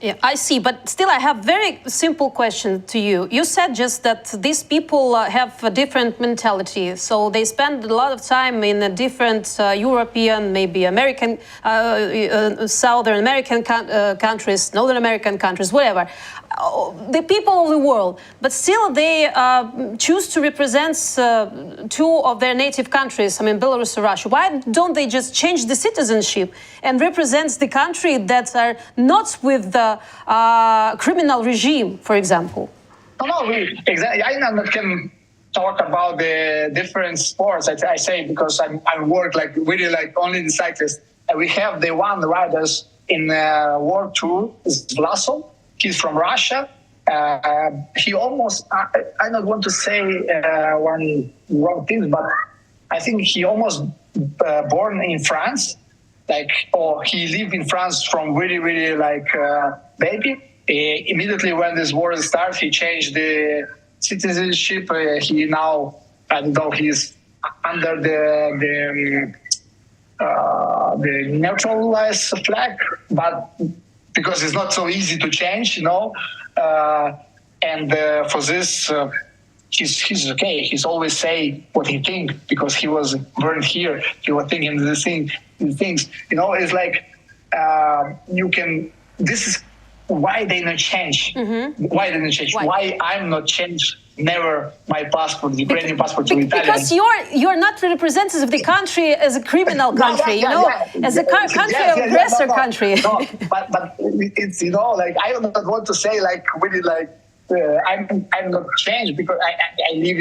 Yeah, I see, but still I have very simple question to you. You said just that these people have a different mentality, so they spend a lot of time in a different European, maybe American, Southern American countries, Northern American countries, whatever. The people of the world, but still they choose to represent two of their native countries, I mean Belarus or Russia. Why don't they just change the citizenship and represent the country that are not with the criminal regime, for example? No, exactly. I can talk about the different sports. I say because I work like really like only the cyclists. And we have the one riders in World Tour is Vlasov. He's from Russia. He almost, I don't want to say one wrong thing, but I think he almost born in France, like, or he lived in France from really, really like baby. Immediately when this war started, he changed the citizenship. He now, I don't know, he's under the neutralized flag, but because it's not so easy to change, you know, and for this, he's okay. He's always say what he think because he was born here. He was thinking the things, you know. It's like you can. This is why they not change. Mm-hmm. Why they not change? Why I'm not change? Never my passport, the Ukrainian passport to Italian. Because you're not representative of the country as a criminal country, as a country aggressor country. No, but it's, you know, like I don't want to say like really like I'm not changed because I live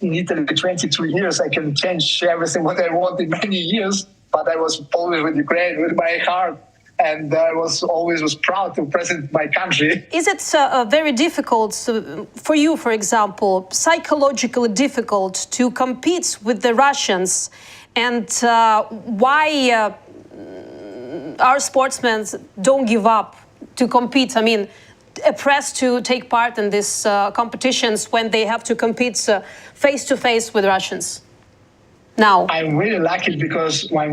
in Italy 22 years. I can change everything what I want in many years, but I was always with Ukraine with my heart. And I was proud to represent my country. Is it very difficult for you, for example, psychologically difficult to compete with the Russians? And why our sportsmen don't give up to compete? I mean, pressed to take part in these competitions when they have to compete face-to-face with Russians? Now I'm really lucky because I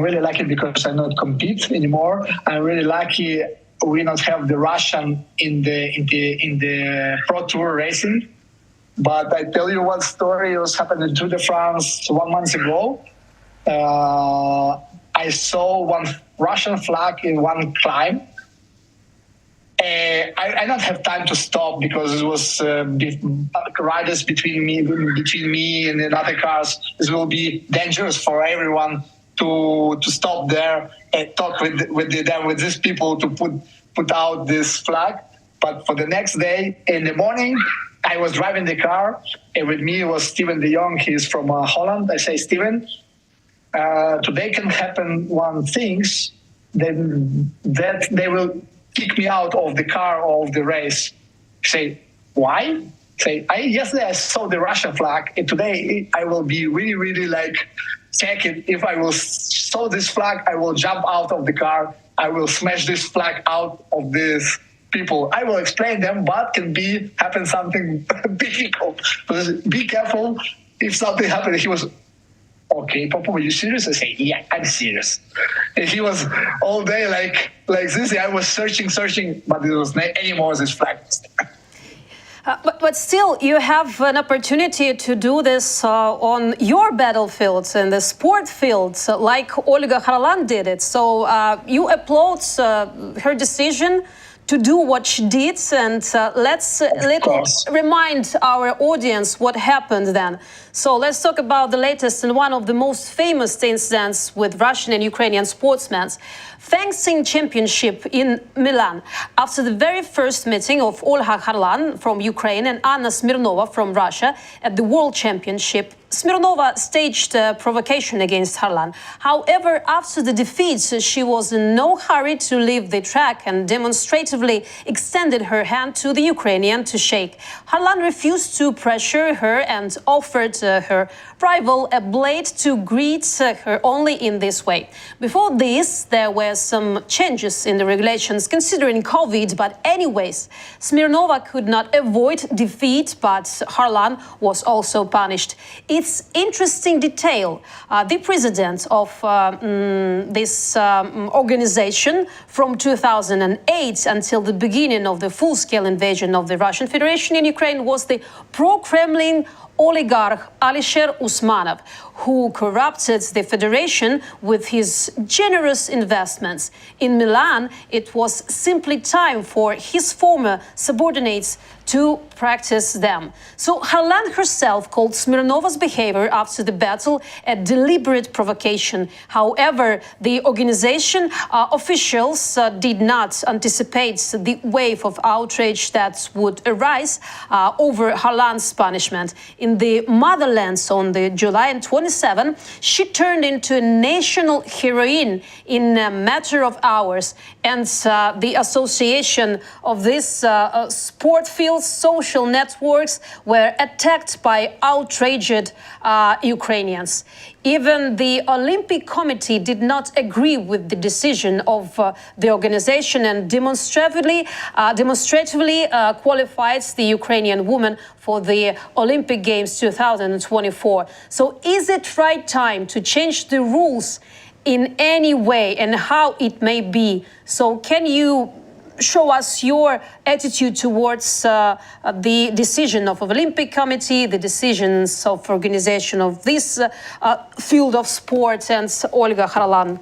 not compete anymore. I'm really lucky we not have the Russian in the Pro Tour racing. But I tell you one story. It was happening in Tour de France 1 month ago. I saw one Russian flag in one climb. I don't have time to stop because it was riders between me and the other cars. This will be dangerous for everyone to stop there and talk with these people to put out this flag. But for the next day in the morning, I was driving the car, and with me was Steven de Jong. He's from Holland. I say, Steven, today can happen one things that they will kick me out of the car or of the race. Say, why? Say, yesterday I saw the Russian flag, and today I will be really, really like check it. If I will saw this flag, I will jump out of the car. I will smash this flag out of these people. I will explain them, but can happen something difficult. Be careful if something happens. He was, okay, Popovych, are you serious? I say, yeah, I'm serious. And he was all day like this. I was searching, but there was not anymore this flag. But still, you have an opportunity to do this on your battlefields in the sport fields, like Olga Harlan did it. So you applaud her decision to do what she did, and let's remind our audience what happened then. So let's talk about the latest and one of the most famous incidents with Russian and Ukrainian sportsmen. Fencing championship in Milan. After the very first meeting of Olga Harlan from Ukraine and Anna Smirnova from Russia at the World Championship, Smirnova staged a provocation against Harlan. However, after the defeat, she was in no hurry to leave the track and demonstratively extended her hand to the Ukrainian to shake. Harlan refused to pressure her and offered her rival a blade to greet her only in this way. Before this, there were some changes in the regulations considering COVID, but anyways, Smirnova could not avoid defeat, but Harlan was also punished. it's interesting detail. The president of this organization from 2008 until the beginning of the full-scale invasion of the Russian Federation in Ukraine was the pro-Kremlin oligarch Alisher Usmanov, who corrupted the federation with his generous investments. In Milan, it was simply time for his former subordinates to practice them. So Harlan herself called Smirnova's behavior after the battle a deliberate provocation. However, the organization officials did not anticipate the wave of outrage that would arise over Harlan's punishment. In the motherlands on the July 27, she turned into a national heroine in a matter of hours. And the association of this sport field social networks were attacked by outraged Ukrainians. Even the Olympic Committee did not agree with the decision of the organization and demonstratively qualified the Ukrainian woman for the Olympic Games 2024. So is it right time to change the rules in any way, and how it may be? So can you show us your attitude towards the decision of Olympic Committee, the decisions of organization of this field of sport, and Olga Harlan?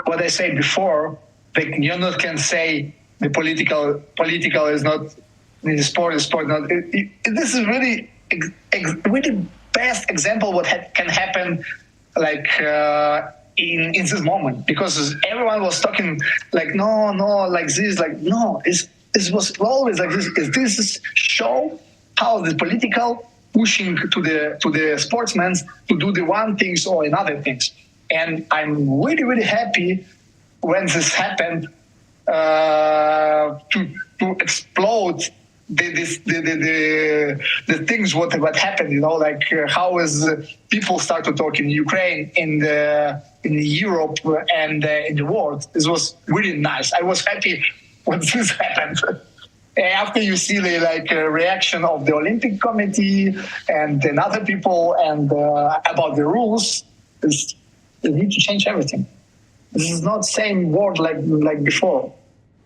What I said before, like, you not can say the political is not in the sport. The sport not. This is really best example what can happen, like. In this moment, because everyone was talking like no, like this, like no, it was always like this. This show how the political pushing to the sportsmen to do the one things or another things. And I'm really happy when this happened to explode the things what happened, you know, like how is people start to talk in Ukraine, in Europe, and in the world. This was really nice. I was happy when this happened. After you see the reaction of the Olympic Committee and other people and about the rules, you need to change everything. This is not same word like before.